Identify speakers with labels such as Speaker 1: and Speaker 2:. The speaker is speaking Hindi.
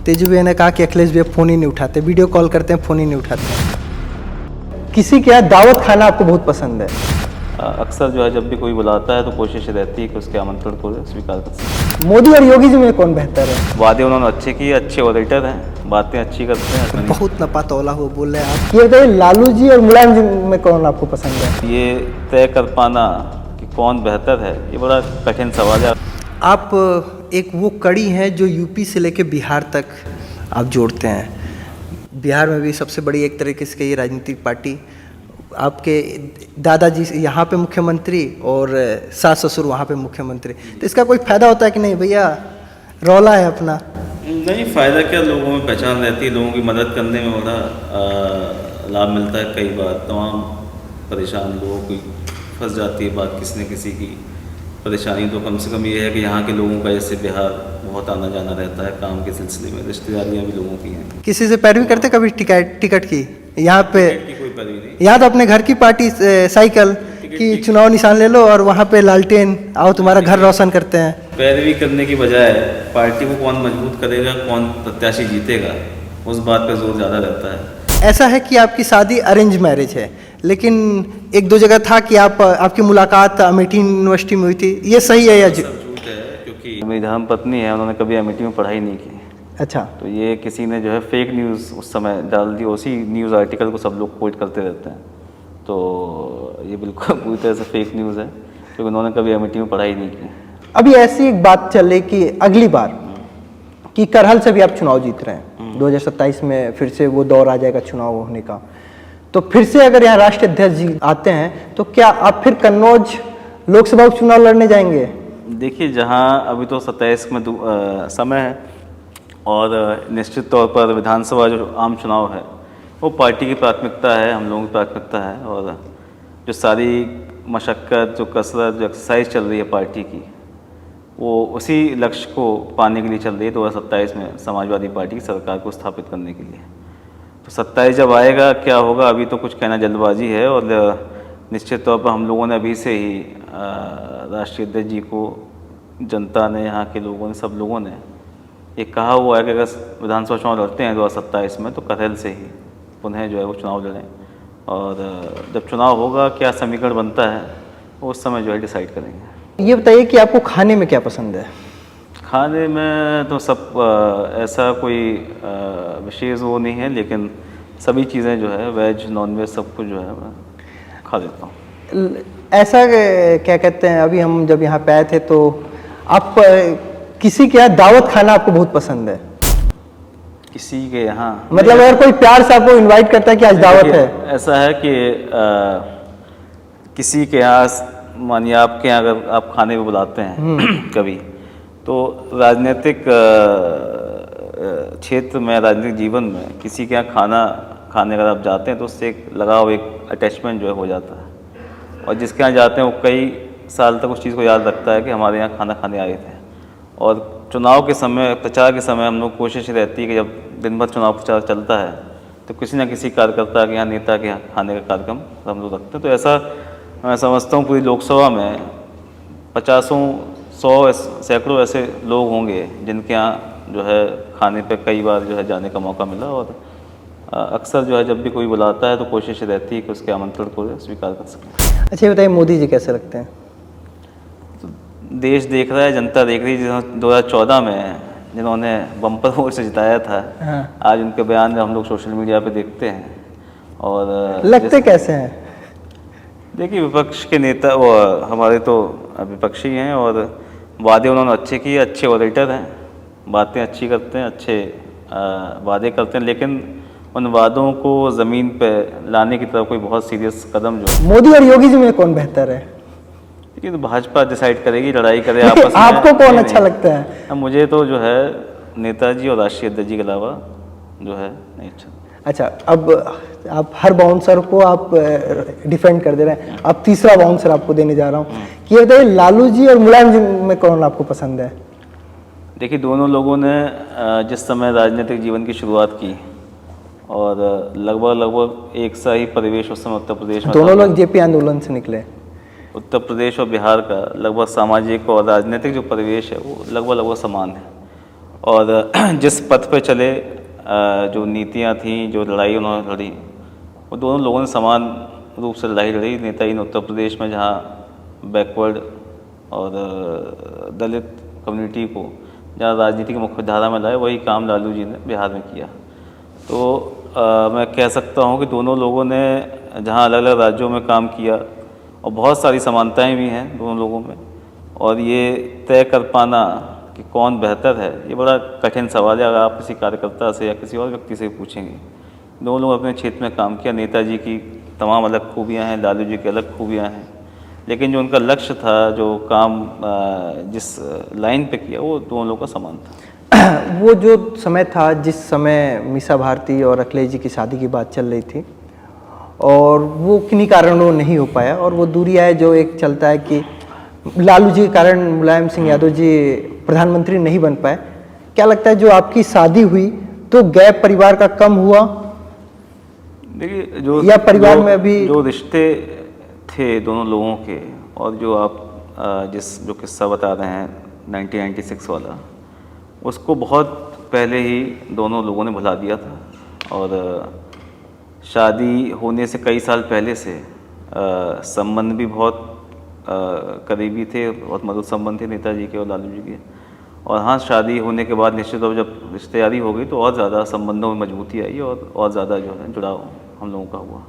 Speaker 1: तेजू भैया ने कहा कि अखिलेश भैया फ़ोन ही नहीं उठाते, वीडियो कॉल करते हैं फ़ोन ही नहीं उठाते। किसी के यहाँ दावत खाना आपको बहुत पसंद है?
Speaker 2: अक्सर जो है जब भी कोई बुलाता है तो कोशिश रहती है कि उसके आमंत्रण को स्वीकार कर सकें।
Speaker 1: मोदी और योगी जी में कौन बेहतर है?
Speaker 2: वादे उन्होंने अच्छे किए, अच्छे ऑडिटर हैं, बातें अच्छी करते हैं।
Speaker 1: बहुत नपा तौला हो बोल रहे हैं आप। ये बताइए लालू जी और मुलायम जी में कौन आपको पसंद है?
Speaker 2: ये तय कर पाना कि कौन बेहतर है ये बड़ा कठिन सवाल है।
Speaker 1: आप एक वो कड़ी हैं जो यूपी से लेके बिहार तक आप जोड़ते हैं। बिहार में भी सबसे बड़ी एक तरीके से कही राजनीतिक पार्टी, आपके दादाजी यहाँ पे मुख्यमंत्री और सास ससुर वहाँ पे मुख्यमंत्री, तो इसका कोई फ़ायदा होता है कि नहीं भैया रौला है अपना?
Speaker 2: नहीं, फ़ायदा क्या, लोगों में पहचान रहती है, लोगों की मदद करने में बड़ा लाभ मिलता है। कई बार तमाम परेशान लोगों की फंस जाती है बात किसी न किसी की परेशानी, तो कम से कम ये है कि यहाँ के लोगों का जैसे बिहार बहुत आना जाना रहता है काम के सिलसिले में, रिश्तेदारियाँ भी लोगों की हैं।
Speaker 1: किसी से पैरवी करते कभी टिकट की? यहाँ पे
Speaker 2: कोई पैरवी नहीं,
Speaker 1: यहाँ तो अपने घर की पार्टी साइकिल कि चुनाव निशान ले लो और वहाँ पे लालटेन आओ तुम्हारा घर रोशन करते हैं।
Speaker 2: पैरवी करने की बजाय पार्टी को कौन मजबूत करेगा, कौन प्रत्याशी जीतेगा, उस बात पर जोर ज़्यादा रहता है।
Speaker 1: ऐसा है कि आपकी शादी अरेंज मैरिज है, लेकिन एक दो जगह था कि आपकी मुलाकात अमेठी यूनिवर्सिटी में हुई थी, ये सही है या
Speaker 2: सब झूठ है? क्योंकि मेरी धर्म पत्नी है, उन्होंने कभी अमेठी में पढ़ाई नहीं की।
Speaker 1: अच्छा,
Speaker 2: तो ये किसी ने जो है फेक न्यूज़ उस समय डाल दी, उसी न्यूज़ आर्टिकल को सब लोग कोट करते रहते हैं, तो ये बिल्कुल पूरी तरह से फेक न्यूज़ है, क्योंकि उन्होंने कभी अमेठी में पढ़ाई नहीं की।
Speaker 1: अभी ऐसी एक बात चल रही कि अगली बार कि करहल से भी आप चुनाव जीत रहे हैं, 2027 में फिर से वो दौर आ जाएगा चुनाव होने का, तो फिर से अगर यहाँ राष्ट्रीय अध्यक्ष जी आते हैं तो क्या आप फिर कन्नौज लोकसभा उपचुनाव लड़ने जाएंगे?
Speaker 2: देखिए, जहाँ अभी तो 27 में समय है और निश्चित तौर पर विधानसभा जो आम चुनाव है वो पार्टी की प्राथमिकता है, हम लोगों की प्राथमिकता है, और जो सारी मशक्क़त, जो कसरत, जो एक्सरसाइज चल रही है पार्टी की, वो उसी लक्ष्य को पाने के लिए चल रही है 2027 में समाजवादी पार्टी की सरकार को स्थापित करने के लिए। तो 27 जब आएगा क्या होगा अभी तो कुछ कहना जल्दबाजी है, और निश्चित तौर पर हम लोगों ने अभी से ही राष्ट्रीय अध्यक्ष जी को, जनता ने, यहाँ के लोगों ने, सब लोगों ने ये कहा हुआ है कि अगर विधानसभा चुनाव लड़ते हैं 2027 में तो करहल से ही पुनः जो है वो चुनाव लड़ें, और जब चुनाव होगा क्या समीकरण बनता है उस समय जो है डिसाइड करेंगे।
Speaker 1: ये बताइए कि आपको खाने में क्या पसंद है?
Speaker 2: खाने में तो सब ऐसा कोई विशेष वो नहीं है, लेकिन सभी चीज़ें जो है वेज नॉन वेज सब कुछ जो है मैं खा लेता हूँ।
Speaker 1: ऐसा क्या कहते हैं, अभी हम जब यहाँ पे आए थे तो आप किसी के यहाँ दावत खाना आपको बहुत पसंद है?
Speaker 2: किसी के यहाँ
Speaker 1: मतलब अगर कोई प्यार से आपको इनवाइट करता है कि आज दावत है?
Speaker 2: ऐसा है कि किसी के यहाँ, मानिए आपके यहाँ अगर आप खाने पे बुलाते हैं कभी, तो राजनीतिक क्षेत्र में, राजनीतिक जीवन में किसी के यहाँ खाना खाने अगर आप जाते हैं तो उससे एक लगाव, एक अटैचमेंट जो है हो जाता है, और जिसके यहाँ जाते हैं वो कई साल तक उस चीज़ को याद रखता है कि हमारे यहाँ खाना खाने आए थे। और चुनाव के समय, प्रचार के समय हम लोग कोशिश रहती है कि जब दिन भर चुनाव प्रचार चलता है तो किसी न किसी कार्यकर्ता के यहाँ, नेता के यहाँ खाने का कार्यक्रम हम लोग रखते हैं। तो ऐसा मैं समझता हूँ पूरी लोकसभा में 50, 100, सैकड़ों ऐसे लोग होंगे जिनके यहाँ जो है खाने पे कई बार जो है जाने का मौका मिला, और अक्सर जो है जब भी कोई बुलाता है तो कोशिश रहती है कि उसके आमंत्रण को स्वीकार कर सकें।
Speaker 1: अच्छा ये बताइए मोदी जी कैसे लगते हैं?
Speaker 2: तो देश देख रहा है, जनता देख रही है, 2014 में जिन्होंने बम्पर वोट से जिताया था,
Speaker 1: हाँ।
Speaker 2: आज उनके बयान में हम लोग सोशल मीडिया पे देखते हैं, और
Speaker 1: लगते कैसे हैं?
Speaker 2: देखिए, विपक्ष के नेता वो हमारे तो विपक्षी हैं, और वादे उन्होंने अच्छे किए, अच्छे ऑडिटर हैं, बातें अच्छी करते हैं, अच्छे वादे करते हैं, लेकिन उन वादों को ज़मीन पे लाने की तरफ कोई बहुत सीरियस कदम जो
Speaker 1: मोदी और योगी जी में कौन बेहतर है?
Speaker 2: ये तो भाजपा डिसाइड करेगी, लड़ाई करे आपस में।
Speaker 1: आपको कौन अच्छा लगता है?
Speaker 2: मुझे तो जो है नेताजी और राष्ट्रीय अध्यक्ष जी के अलावा जो है नहीं अच्छा।
Speaker 1: अच्छा, अब आप हर बाउंसर को आप डिफेंड कर दे रहे हैं, अब तीसरा बाउंसर आपको देने जा रहा हूँ कि ये बताइए लालू जी और मुलायम जी में कौन आपको पसंद है?
Speaker 2: देखिए, दोनों लोगों ने जिस समय राजनीतिक जीवन की शुरुआत की और लगभग एक सा ही परिवेश उस समय उत्तर प्रदेश में,
Speaker 1: दोनों लोग जेपी आंदोलन से निकले।
Speaker 2: उत्तर प्रदेश और बिहार का लगभग सामाजिक और राजनीतिक जो परिवेश है वो लगभग समान है, और जिस पथ पे चले, जो नीतियाँ थीं, जो लड़ाई उन्होंने लड़ी, वो दोनों लोगों ने समान रूप से लड़ाई लड़ी। नेताजी ने उत्तर प्रदेश में जहाँ बैकवर्ड और दलित कम्युनिटी को जहाँ राजनीति की मुख्य धारा में लाए, वही काम लालू जी ने बिहार में किया। तो मैं कह सकता हूँ कि दोनों लोगों ने जहाँ अलग अलग राज्यों में काम किया, और बहुत सारी समानताएं भी हैं दोनों लोगों में, और ये तय कर पाना कि कौन बेहतर है, ये बड़ा कठिन सवाल है। अगर आप किसी कार्यकर्ता से या किसी और व्यक्ति से पूछेंगे, दोनों लोग अपने क्षेत्र में काम किया। नेताजी की तमाम अलग खूबियाँ हैं, लालू जी की अलग खूबियाँ हैं, लेकिन जो उनका लक्ष्य था, जो काम जिस लाइन पे किया, वो दोनों लोगों का समान था।
Speaker 1: वो जो समय था जिस समय मीसा भारती और अखिलेश जी की शादी की बात चल रही थी, और वो किन्हीं कारणों नहीं हो पाया, और वो दूरी है जो एक चलता है कि लालू जी के कारण मुलायम सिंह यादव जी प्रधानमंत्री नहीं बन पाए। क्या लगता है जो आपकी शादी हुई तो गैप परिवार का कम हुआ,
Speaker 2: देखिए जो
Speaker 1: या परिवार में अभी
Speaker 2: जो रिश्ते थे दोनों लोगों के, और जो आप जो किस्सा बता रहे हैं 1996 वाला, उसको बहुत पहले ही दोनों लोगों ने भुला दिया था। और शादी होने से कई साल पहले से संबंध भी बहुत करीबी थे, बहुत मधुर संबंध थे नेताजी के और लालू जी के। और हाँ, शादी होने के बाद निश्चित तौर पर जब रिश्तेदारी हो गई तो और ज़्यादा संबंधों में मजबूती आई, और ज़्यादा जो है जुड़ाव हम लोगों का हुआ।